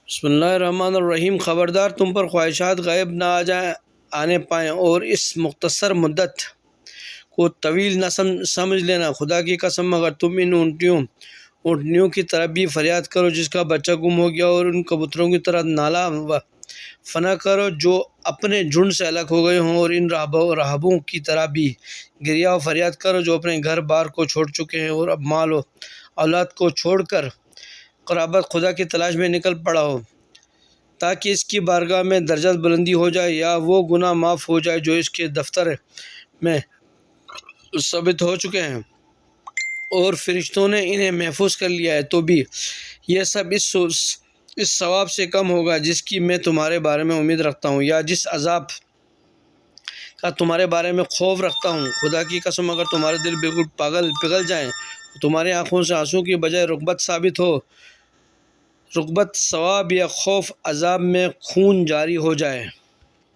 بسم اللہ الرحمن الرحیم۔ خبردار تم پر خواہشات غائب نہ آنے پائیں اور اس مختصر مدت کو طویل نہ سمجھ لینا۔ خدا کی قسم اگر تم ان اونٹنیوں کی طرح بھی فریاد کرو جس کا بچہ گم ہو گیا، اور ان کبوتروں کی طرح نالہ و فنا کرو جو اپنے جھنڈ سے الگ ہو گئے ہوں، اور ان راہبوں کی طرح بھی گریہ و فریاد کرو جو اپنے گھر بار کو چھوڑ چکے ہیں، اور اب مال و اولاد کو چھوڑ کر قربت خدا کی تلاش میں نکل پڑا ہو، تاکہ اس کی بارگاہ میں درجات بلندی ہو جائے، یا وہ گناہ معاف ہو جائے جو اس کے دفتر میں ثبت ہو چکے ہیں اور فرشتوں نے انہیں محفوظ کر لیا ہے، تو بھی یہ سب اس ثواب سے کم ہوگا جس کی میں تمہارے بارے میں امید رکھتا ہوں، یا جس عذاب کا تمہارے بارے میں خوف رکھتا ہوں۔ خدا کی قسم اگر تمہارے دل بالکل پگھل جائیں، تمہاری آنکھوں سے آنسو کی بجائے رغبت ثواب یا خوف عذاب میں خون جاری ہو جائے۔